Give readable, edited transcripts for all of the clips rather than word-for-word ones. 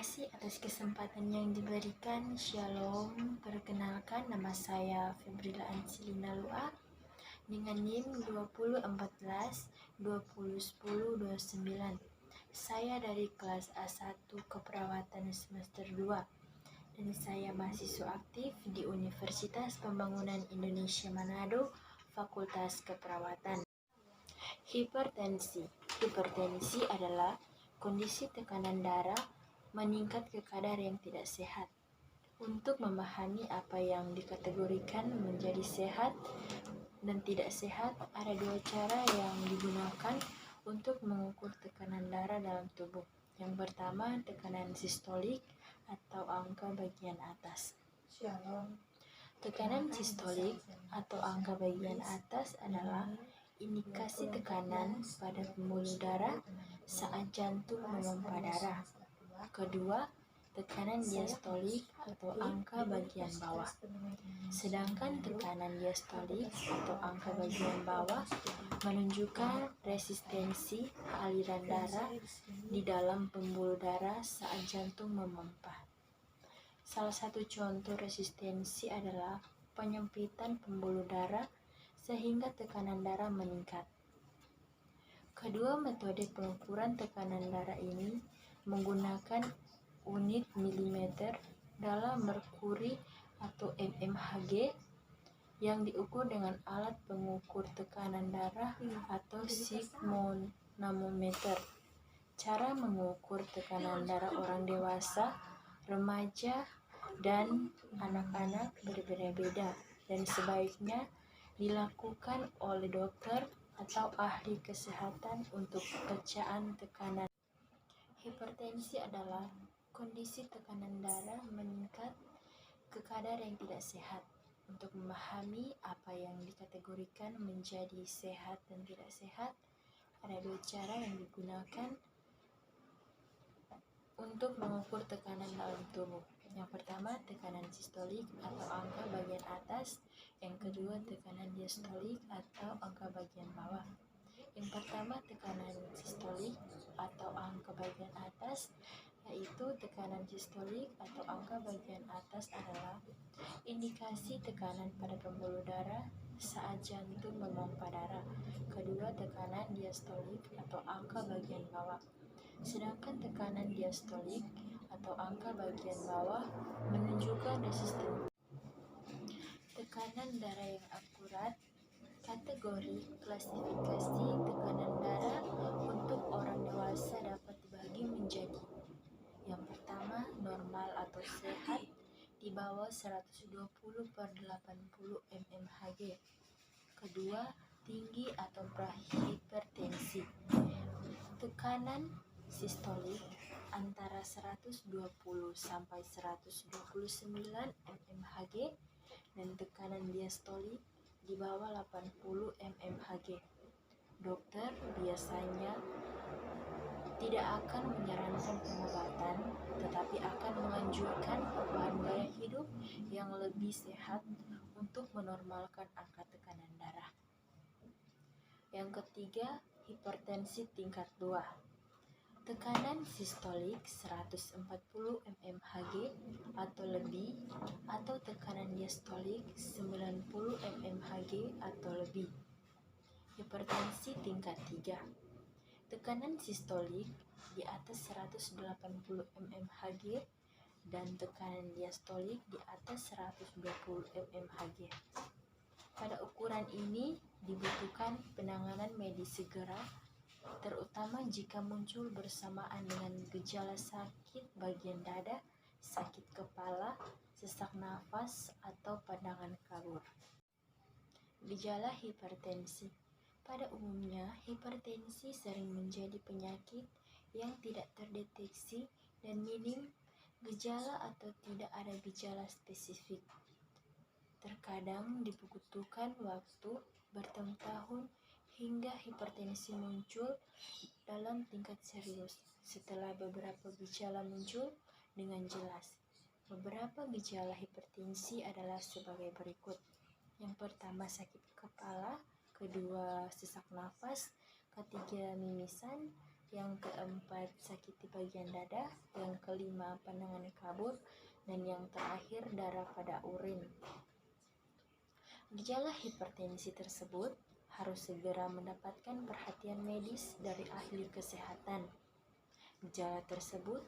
kasih atas kesempatan yang diberikan. Shalom, perkenalkan nama saya Febrila Ansilina Lua dengan NIM 2014-2010-29. Saya dari kelas A1 Keperawatan semester 2 dan saya mahasiswa aktif di Universitas Pembangunan Indonesia Manado, Fakultas Keperawatan. Hipertensi adalah kondisi tekanan darah meningkat ke kadar yang tidak sehat. Untuk memahami apa yang dikategorikan menjadi sehat dan tidak sehat, ada dua cara yang digunakan untuk mengukur tekanan darah dalam tubuh. Yang pertama, tekanan sistolik atau angka bagian atas. Tekanan sistolik atau angka bagian atas adalah indikasi tekanan pada pembuluh darah saat jantung memompa darah. Kedua, tekanan diastolik atau angka bagian bawah. Sedangkan tekanan diastolik atau angka bagian bawah menunjukkan resistensi aliran darah di dalam pembuluh darah saat jantung memompa. Salah satu contoh resistensi adalah penyempitan pembuluh darah sehingga tekanan darah meningkat. Kedua metode pengukuran tekanan darah ini menggunakan unit milimeter dalam merkuri atau mmHg yang diukur dengan alat pengukur tekanan darah atau sphygmomanometer. Cara mengukur tekanan darah orang dewasa, remaja, dan anak-anak berbeda-beda dan sebaiknya dilakukan oleh dokter atau ahli kesehatan untuk pemeriksaan tekanan. Hipertensi adalah kondisi tekanan darah meningkat ke kadar yang tidak sehat. Untuk memahami apa yang dikategorikan menjadi sehat dan tidak sehat, ada dua cara yang digunakan untuk mengukur tekanan dalam tubuh. Yang pertama, tekanan sistolik atau angka bagian atas. Yang kedua, tekanan diastolik atau angka bagian bawah. Yang pertama, tekanan sistolik atau angka bagian atas, yaitu tekanan sistolik atau angka bagian atas adalah indikasi tekanan pada pembuluh darah saat jantung memompa darah. Kedua, tekanan diastolik atau angka bagian bawah. Sedangkan tekanan diastolik atau angka bagian bawah menunjukkan resistensi. Tekanan darah yang akurat. Kategori klasifikasi tekanan darah untuk orang dewasa dapat dibagi menjadi: yang pertama, normal atau sehat di bawah 120/80 mmHg. Kedua, tinggi atau prahipertensi. Tekanan sistolik antara 120 sampai 129 mmHg dan tekanan diastolik di bawah 80 mmHg. Dokter biasanya tidak akan menyarankan pengobatan, tetapi akan menganjurkan perubahan gaya hidup yang lebih sehat untuk menormalkan angka tekanan darah. Yang ketiga, hipertensi tingkat 2. Tekanan sistolik 140 mmHg atau lebih, atau tekanan diastolik 90 mmHg atau lebih. Hipertensi tingkat 3. Tekanan sistolik di atas 180 mmHg dan tekanan diastolik di atas 120 mmHg. Pada ukuran ini dibutuhkan penanganan medis segera, terutama jika muncul bersamaan dengan gejala sakit bagian dada, sakit kepala, sesak nafas, atau pandangan kabur. Gejala hipertensi. Pada umumnya, hipertensi sering menjadi penyakit yang tidak terdeteksi dan minim gejala atau tidak ada gejala spesifik. Terkadang dibutuhkan waktu bertahun-tahun hingga hipertensi muncul dalam tingkat serius. Setelah beberapa gejala muncul dengan jelas. Beberapa gejala hipertensi adalah sebagai berikut. Yang pertama, sakit kepala. Kedua, sesak nafas. Ketiga, mimisan. yang keempat sakiti bagian dada, yang kelima pandangan kabur, dan yang terakhir darah pada urin. Gejala hipertensi tersebut harus segera mendapatkan perhatian medis dari ahli kesehatan. Gejala tersebut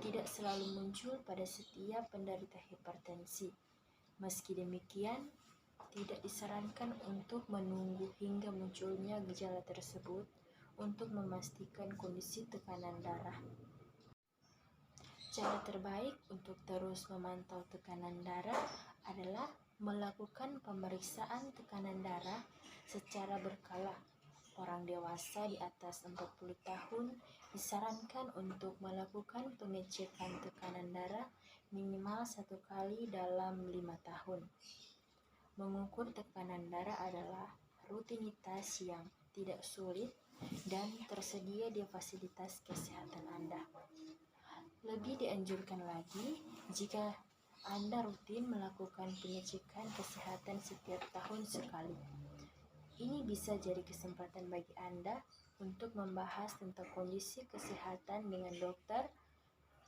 tidak selalu muncul pada setiap penderita hipertensi. Meski demikian, tidak disarankan untuk menunggu hingga munculnya gejala tersebut untuk memastikan kondisi tekanan darah. Cara terbaik untuk terus memantau tekanan darah adalah melakukan pemeriksaan tekanan darah secara berkala. Orang dewasa di atas 40 tahun disarankan untuk melakukan pengecekan tekanan darah minimal 1 kali dalam 5 tahun. Mengukur tekanan darah adalah rutinitas yang tidak sulit dan tersedia di fasilitas kesehatan Anda. Lebih dianjurkan lagi jika Anda rutin melakukan pengecekan kesehatan setiap tahun sekali. Ini bisa jadi kesempatan bagi Anda untuk membahas tentang kondisi kesehatan dengan dokter,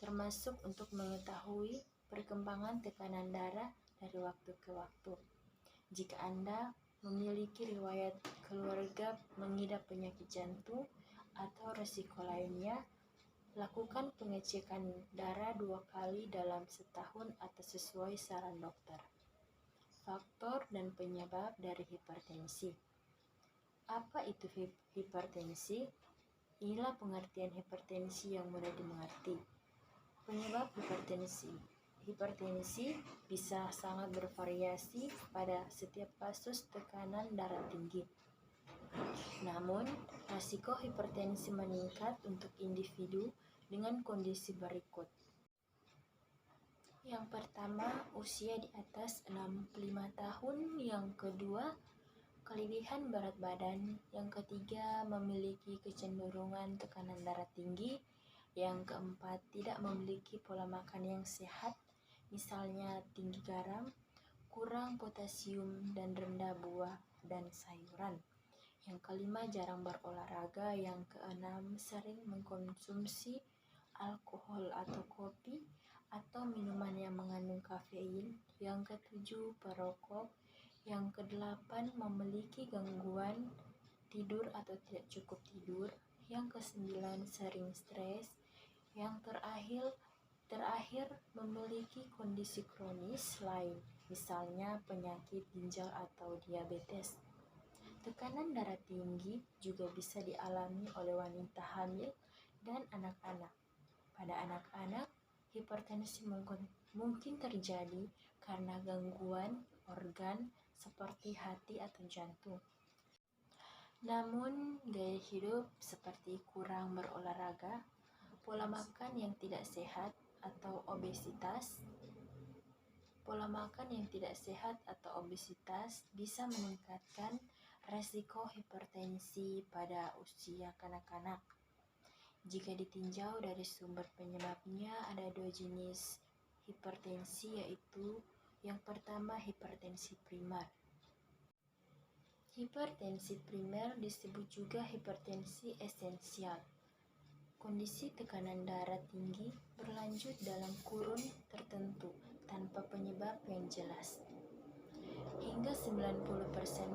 termasuk untuk mengetahui perkembangan tekanan darah dari waktu ke waktu. Jika Anda memiliki riwayat keluarga mengidap penyakit jantung atau risiko lainnya, lakukan pengecekan darah 2 kali dalam setahun atau sesuai saran dokter. Faktor dan penyebab dari hipertensi. Apa itu hipertensi? Inilah pengertian hipertensi yang mudah dimengerti. Penyebab hipertensi. Hipertensi bisa sangat bervariasi pada setiap kasus tekanan darah tinggi. Namun, risiko hipertensi meningkat untuk individu dengan kondisi berikut. Yang pertama, usia di atas 65 tahun. Yang kedua, kelebihan berat badan. Yang ketiga, memiliki kecenderungan tekanan darah tinggi. Yang keempat, tidak memiliki pola makan yang sehat, misalnya tinggi garam, kurang potasium, dan rendah buah dan sayuran. Yang kelima, jarang berolahraga. Yang keenam, sering mengkonsumsi alkohol atau kopi atau minuman yang mengandung kafein. Yang ketujuh, perokok. Yang kedelapan, memiliki gangguan tidur atau tidak cukup tidur. Yang kesembilan, sering stres. Yang terakhir memiliki kondisi kronis lain, misalnya penyakit ginjal atau diabetes. Tekanan darah tinggi juga bisa dialami oleh wanita hamil dan anak-anak. Pada anak-anak, hipertensi mungkin terjadi karena gangguan organ seperti hati atau jantung. Namun, gaya hidup seperti kurang berolahraga, pola makan yang tidak sehat atau obesitas bisa meningkatkan resiko hipertensi pada usia kanak-kanak. Jika ditinjau dari sumber penyebabnya, ada 2 jenis hipertensi, yaitu yang pertama hipertensi primer. Hipertensi primer disebut juga hipertensi esensial. Kondisi tekanan darah tinggi berlanjut dalam kurun tertentu tanpa penyebab yang jelas. Hingga 90%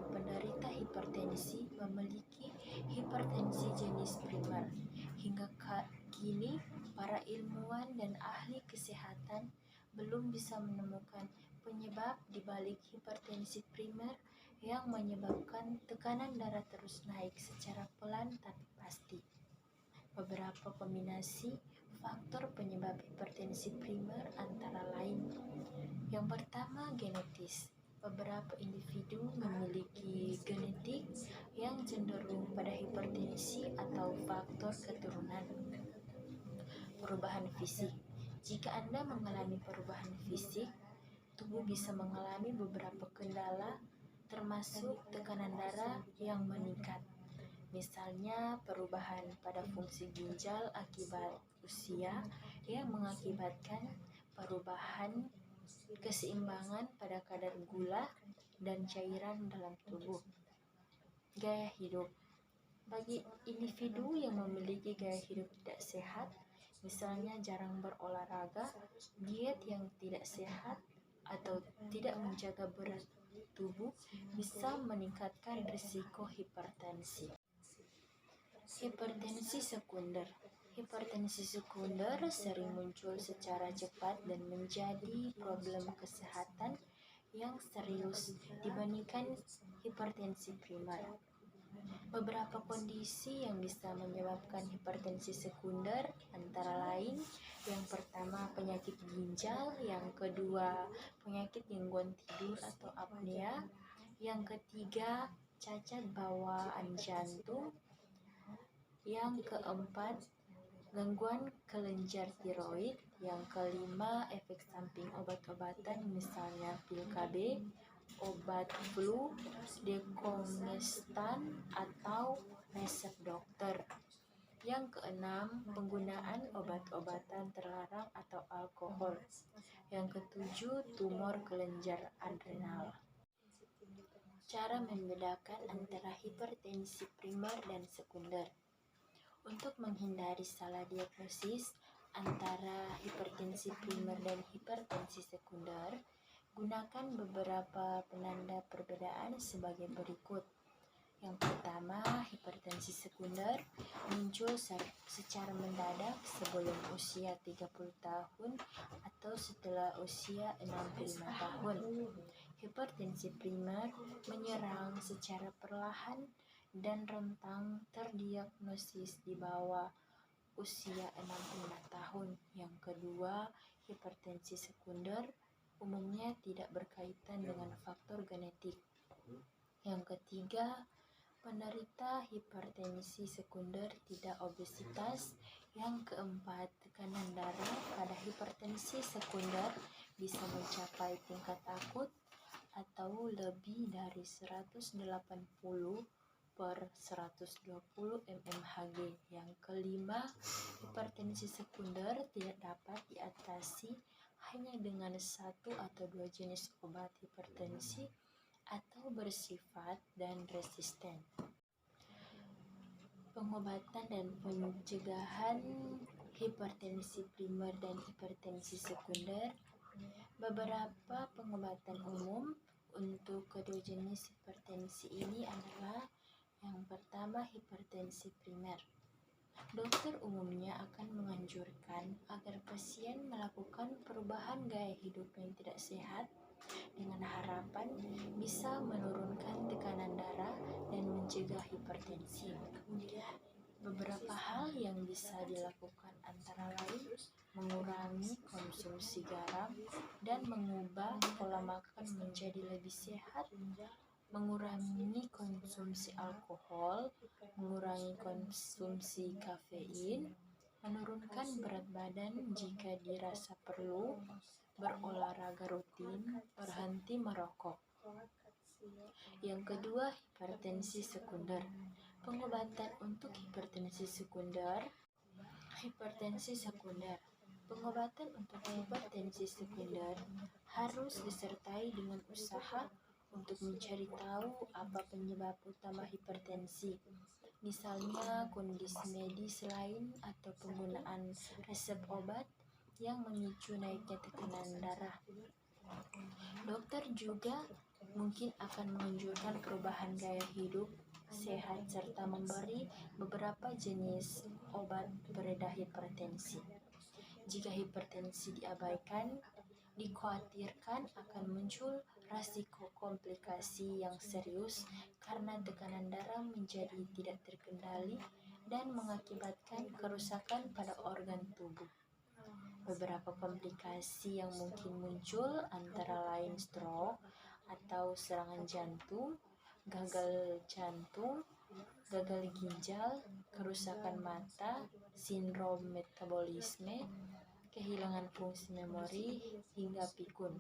penderita hipertensi memiliki hipertensi jenis primer. Hingga kini, para ilmuwan dan ahli kesehatan belum bisa menemukan penyebab di balik hipertensi primer yang menyebabkan tekanan darah terus naik secara pelan tapi pasti. Beberapa kombinasi faktor penyebab hipertensi primer antara lain. Yang pertama, genetis. Beberapa individu memiliki genetik yang cenderung pada hipertensi atau faktor keturunan. Perubahan fisik. Jika Anda mengalami perubahan fisik, tubuh bisa mengalami beberapa kendala, termasuk tekanan darah yang meningkat. Misalnya perubahan pada fungsi ginjal akibat usia yang mengakibatkan perubahan keseimbangan pada kadar gula dan cairan dalam tubuh. Gaya hidup. Bagi individu yang memiliki gaya hidup tidak sehat, misalnya jarang berolahraga, diet yang tidak sehat, atau tidak menjaga berat tubuh, bisa meningkatkan risiko hipertensi. Hipertensi sekunder. Hipertensi sekunder sering muncul secara cepat dan menjadi problem kesehatan yang serius dibandingkan hipertensi primer. Beberapa kondisi yang bisa menyebabkan hipertensi sekunder antara lain: yang pertama, penyakit ginjal; yang kedua, penyakit gangguan tidur atau apnea; yang ketiga, cacat bawaan jantung; yang keempat, gangguan kelenjar tiroid; yang kelima, efek samping obat-obatan misalnya pil KB, obat flu, dekongestan, atau resep dokter; yang keenam, penggunaan obat-obatan terlarang atau alkohol; yang ketujuh, tumor kelenjar adrenal. Cara membedakan antara hipertensi primer dan sekunder. Untuk menghindari salah diagnosis antara hipertensi primer dan hipertensi sekunder, gunakan beberapa penanda perbedaan sebagai berikut. Yang pertama, hipertensi sekunder muncul secara mendadak sebelum usia 30 tahun atau setelah usia 65 tahun. Hipertensi primer menyerang secara perlahan dan rentang terdiagnosis di bawah usia 65 tahun. Yang kedua, hipertensi sekunder umumnya tidak berkaitan dengan faktor genetik. Yang ketiga, penderita hipertensi sekunder tidak obesitas. Yang keempat, tekanan darah pada hipertensi sekunder bisa mencapai tingkat akut atau lebih dari 180/120 mmHg. Yang kelima, hipertensi sekunder tidak dapat diatasi hanya dengan satu atau dua jenis obat hipertensi atau bersifat dan resisten. Pengobatan dan pencegahan hipertensi primer dan hipertensi sekunder. Beberapa pengobatan umum untuk kedua jenis hipertensi ini adalah: yang pertama, hipertensi primer. Dokter umumnya akan menganjurkan agar pasien melakukan perubahan gaya hidup yang tidak sehat dengan harapan bisa menurunkan tekanan darah dan mencegah hipertensi. Beberapa hal yang bisa dilakukan antara lain: mengurangi konsumsi garam dan mengubah pola makan menjadi lebih sehat, mengurangi konsumsi alkohol, mengurangi konsumsi kafein, menurunkan berat badan jika dirasa perlu, berolahraga rutin, berhenti merokok. Yang kedua, hipertensi sekunder. Pengobatan untuk hipertensi sekunder. Hipertensi sekunder. Pengobatan untuk hipertensi sekunder harus disertai dengan usaha untuk mencari tahu apa penyebab utama hipertensi, misalnya kondisi medis lain atau penggunaan resep obat yang memicu naiknya tekanan darah. Dokter juga mungkin akan menganjurkan perubahan gaya hidup sehat serta memberi beberapa jenis obat pereda hipertensi. Jika hipertensi diabaikan, dikhawatirkan akan muncul risiko komplikasi yang serius karena tekanan darah menjadi tidak terkendali dan mengakibatkan kerusakan pada organ tubuh. Beberapa komplikasi yang mungkin muncul antara lain stroke atau serangan jantung, gagal jantung, gagal ginjal, kerusakan mata, sindrom metabolisme, kehilangan fungsi memori, hingga pikun.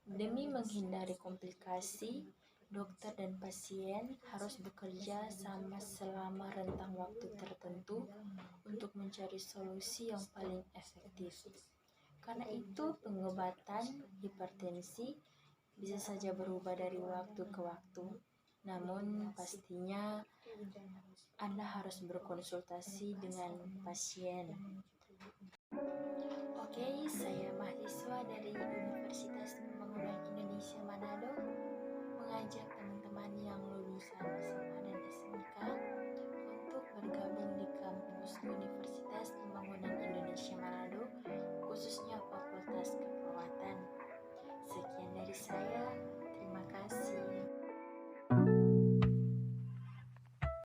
Demi menghindari komplikasi, dokter dan pasien harus bekerja sama selama rentang waktu tertentu untuk mencari solusi yang paling efektif. Karena itu, pengobatan hipertensi bisa saja berubah dari waktu ke waktu. Namun pastinya Anda harus berkonsultasi dengan pasien. Oke, saya mahasiswa dari Universitas Pembangunan Indonesia Manado mengajak teman-teman yang lulusan